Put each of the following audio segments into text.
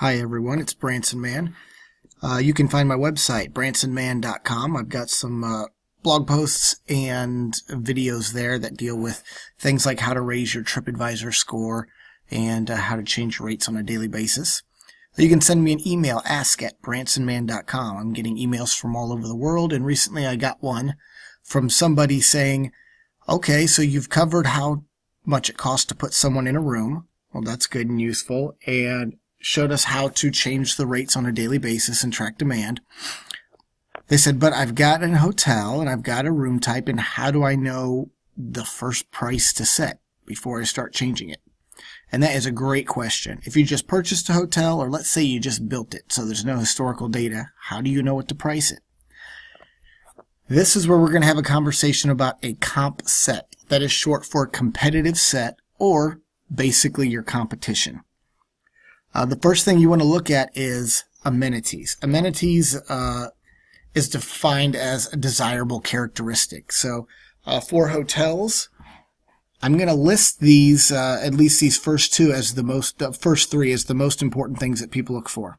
Hi everyone, it's Branson Man. You can find my website, bransonman.com. I've got some blog posts and videos there that deal with things like how to raise your TripAdvisor score and how to change your rates on a daily basis. You can send me an email, ask@bransonman.com. I'm getting emails from all over the world, and recently I got one from somebody saying, okay, so you've covered how much it costs to put someone in a room. Well, that's good and useful, and showed us how to change the rates on a daily basis and track demand. They said, but I've got a hotel and I've got a room type, and how do I know the first price to set before I start changing it? And that is a great question. If you just purchased a hotel, or let's say you just built it, so there's no historical data, how do you know what to price it? This is where we're going to have a conversation about a comp set. That is short for competitive set, or basically your competition. The first thing you want to look at is amenities. Amenities is defined as a desirable characteristic. So for hotels, I'm going to list these, at least these first two, as the first three as the most important things that people look for.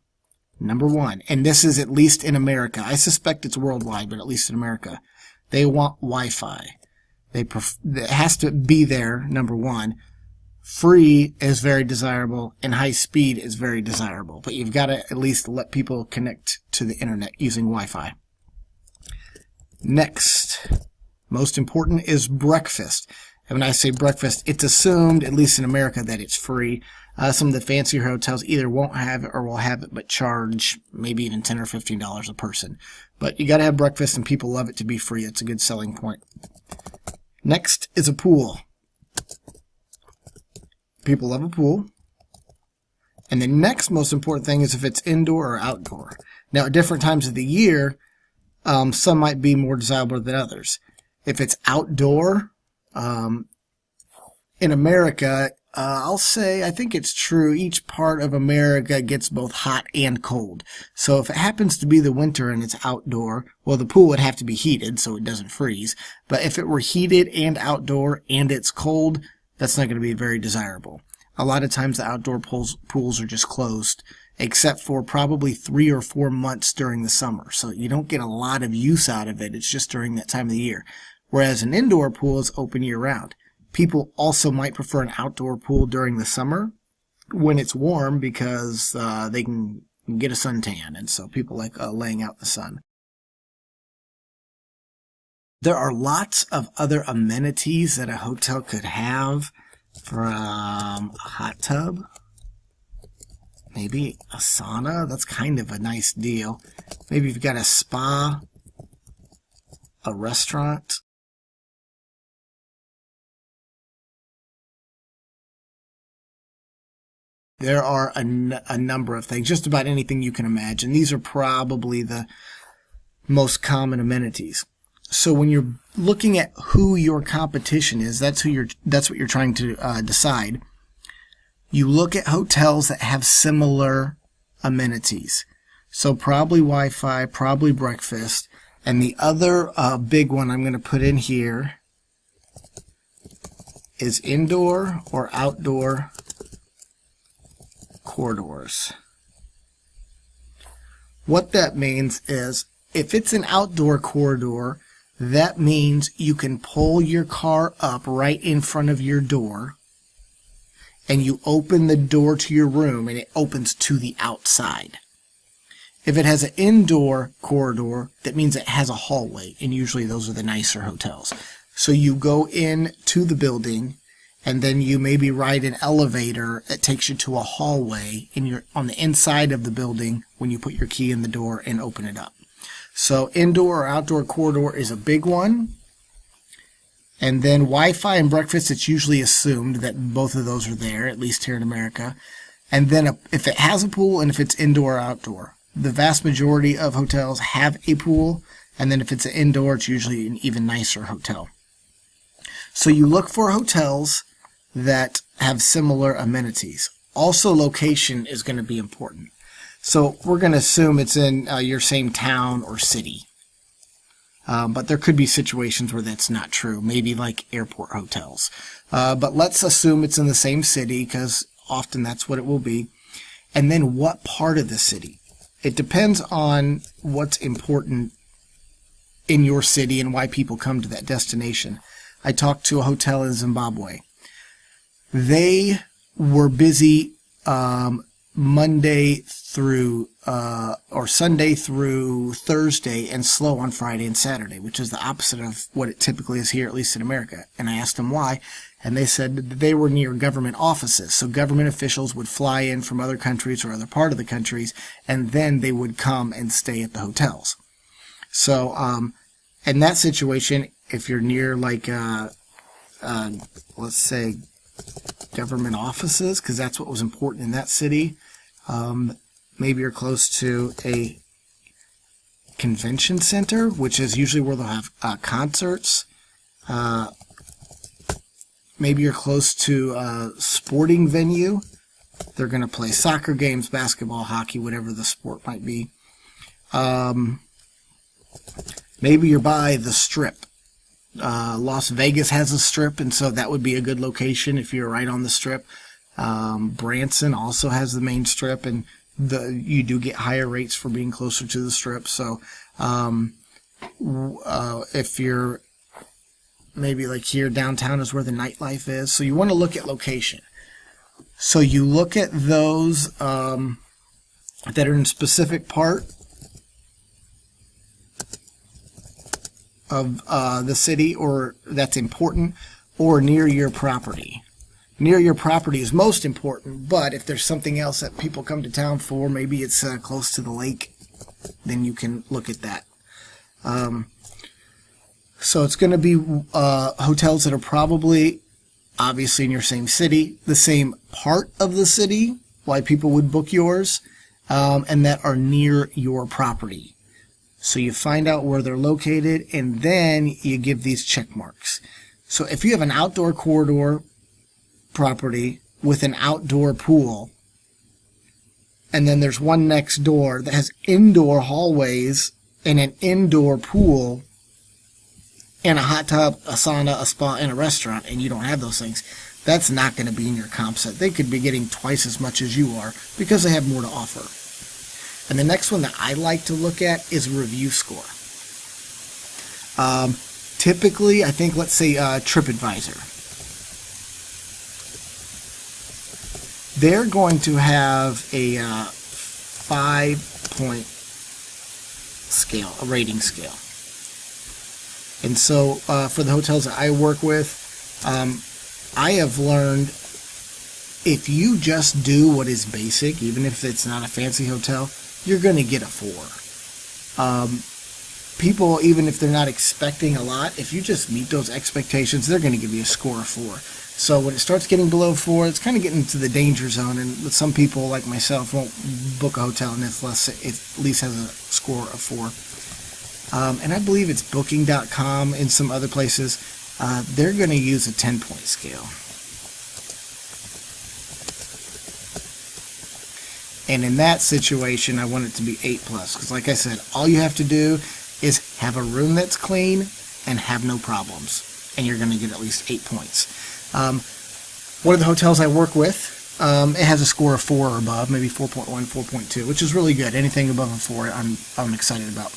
Number one, and this is at least in America. I suspect it's worldwide, but at least in America, they want Wi-Fi. It has to be there, number one. Free is very desirable, and high speed is very desirable. But you've got to at least let people connect to the internet using Wi-Fi. Next, most important is breakfast. And when I say breakfast, it's assumed, at least in America, that it's free. Some of the fancier hotels either won't have it or will have it but charge maybe even $10 or $15 a person. But you got to have breakfast, and people love it to be free. It's a good selling point. Next is a pool. People love a pool. And the next most important thing is if it's indoor or outdoor. Now, at different times of the year, some might be more desirable than others. If it's outdoor, in America, I'll say, I think it's true, each part of America gets both hot and cold. So if it happens to be the winter and it's outdoor, well, the pool would have to be heated so it doesn't freeze. But if it were heated and outdoor and it's cold, that's not going to be very desirable. A lot of times the outdoor pools are just closed, except for probably 3 or 4 months during the summer. So you don't get a lot of use out of it. It's just during that time of the year. Whereas an indoor pool is open year-round. People also might prefer an outdoor pool during the summer when it's warm because they can get a suntan, and so people like laying out in the sun. There are lots of other amenities that a hotel could have, from a hot tub, maybe a sauna. That's kind of a nice deal. Maybe you've got a spa, a restaurant. There are a number of things, just about anything you can imagine. These are probably the most common amenities. So when you're looking at who your competition is, that's what you're trying to decide. You look at hotels that have similar amenities. So probably Wi-Fi, probably breakfast, and the other big one I'm going to put in here is indoor or outdoor corridors. What that means is if it's an outdoor corridor, that means you can pull your car up right in front of your door, and you open the door to your room, and it opens to the outside. If it has an indoor corridor, that means it has a hallway, and usually those are the nicer hotels. So you go in to the building, and then you maybe ride an elevator that takes you to a hallway, and you're on the inside of the building when you put your key in the door and open it up. So indoor or outdoor corridor is a big one. And then Wi-Fi and breakfast, it's usually assumed that both of those are there, at least here in America. And then if it has a pool and if it's indoor or outdoor. The vast majority of hotels have a pool, and then if it's an indoor, it's usually an even nicer hotel. So you look for hotels that have similar amenities. Also, location is going to be important. So we're going to assume it's in your same town or city. But there could be situations where that's not true, maybe like airport hotels. But let's assume it's in the same city, because often that's what it will be. and then what part of the city. It depends on what's important in your city and why people come to that destination. I talked to a hotel in Zimbabwe. They were busy Monday through or Sunday through Thursday and slow on Friday and Saturday, which is the opposite of what it typically is here, at least in America. And I asked them why, and they said that they were near government offices. So government officials would fly in from other countries or other part of the countries, and then they would come and stay at the hotels. So in that situation, if you're near like let's say government offices, because that's what was important in that city, maybe you're close to a convention center, which is usually where they'll have concerts. Maybe you're close to a sporting venue. They're going to play soccer games, basketball, hockey, whatever the sport might be. Maybe you're by the Strip. Las Vegas has a Strip, and so that would be a good location if you're right on the Strip. Branson also has the main Strip, and you do get higher rates for being closer to the Strip. So if you're maybe like here, downtown is where the nightlife is. So you want to look at location. So you look at those that are in a specific part of the city, or that's important, or near your property. Near your property is most important, but if there's something else that people come to town for, maybe it's close to the lake, then you can look at that. So it's going to be hotels that are probably obviously in your same city, the same part of the city, why people would book yours, and that are near your property. So you find out where they're located, and then you give these check marks. So if you have an outdoor corridor property with an outdoor pool, and then there's one next door that has indoor hallways and an indoor pool and a hot tub, a sauna, a spa, and a restaurant, and you don't have those things, that's not going to be in your comp set. They could be getting twice as much as you are because they have more to offer. And the next one that I like to look at is review score. Typically, I think, let's say TripAdvisor. They're going to have a 5-point scale, a rating scale. And so for the hotels that I work with, I have learned if you just do what is basic, even if it's not a fancy hotel, you're going to get a 4. People, even if they're not expecting a lot, if you just meet those expectations, they're going to give you a score of 4. So when it starts getting below 4, it's kind of getting into the danger zone, and some people, like myself, won't book a hotel unless it at least has a score of 4. And I believe it's Booking.com and some other places. They're going to use a 10-point scale. And in that situation, I want it to be 8+. Because like I said, all you have to do is have a room that's clean and have no problems. And you're going to get at least 8 points. One of the hotels I work with, it has a score of 4 or above, maybe 4.1, 4.2, which is really good. Anything above a 4, I'm excited about.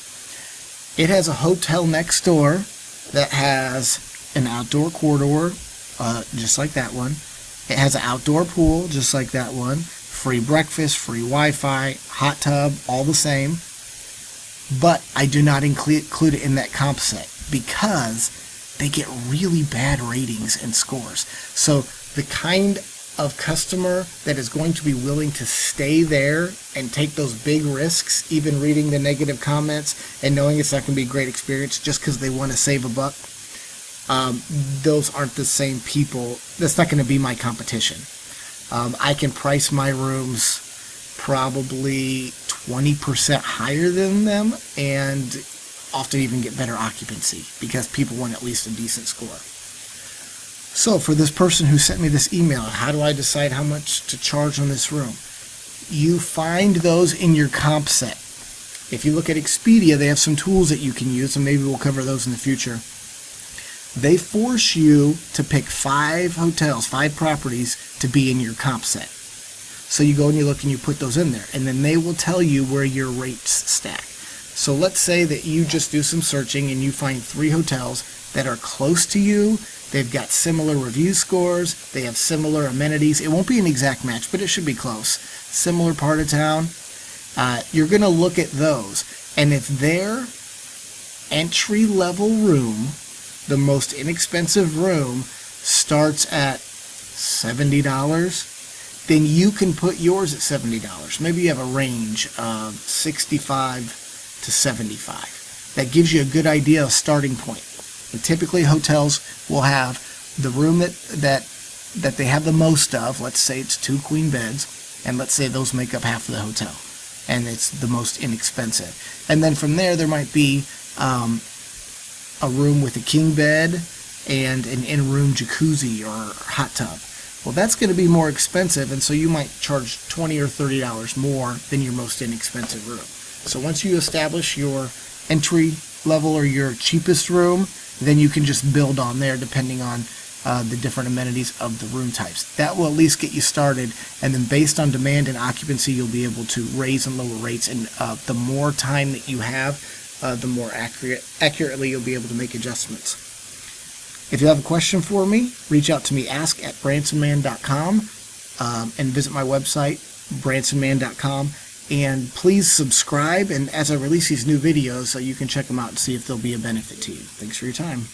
It has a hotel next door that has an outdoor corridor, just like that one. It has an outdoor pool, just like that one. Free breakfast, free Wi-Fi, hot tub, all the same. But I do not include it in that comp set because they get really bad ratings and scores. So the kind of customer that is going to be willing to stay there and take those big risks, even reading the negative comments and knowing it's not going to be a great experience just because they want to save a buck, those aren't the same people. That's not going to be my competition. I can price my rooms probably 20% higher than them and often even get better occupancy because people want at least a decent score. So for this person who sent me this email, how do I decide how much to charge on this room? You find those in your comp set. If you look at Expedia, they have some tools that you can use, and maybe we'll cover those in the future. They force you to pick 5 hotels, 5 properties to be in your comp set. So you go and you look and you put those in there, and then they will tell you where your rates stack. So let's say that you just do some searching and you find 3 hotels that are close to you. They've got similar review scores. They have similar amenities. It won't be an exact match, but it should be close. Similar part of town. You're going to look at those. And if their entry-level room, the most inexpensive room, starts at $70, then you can put yours at $70. Maybe you have a range of $65 to $75. That gives you a good idea of starting point. And typically hotels will have the room that they have the most of. Let's say it's 2 queen beds, and let's say those make up half of the hotel, and it's the most inexpensive. And then from there might be a room with a king bed and an in-room jacuzzi or hot tub. Well, that's going to be more expensive, and so you might charge $20 or $30 more than your most inexpensive room. So once you establish your entry level or your cheapest room, then you can just build on there depending on the different amenities of the room types. That will at least get you started, and then based on demand and occupancy, you'll be able to raise and lower rates, and the more time that you have, the more accurately you'll be able to make adjustments. If you have a question for me, reach out to me, ask@bransonman.com, and visit my website, bransonman.com. And please subscribe, and as I release these new videos, you can check them out and see if they'll be a benefit to you. Thanks for your time.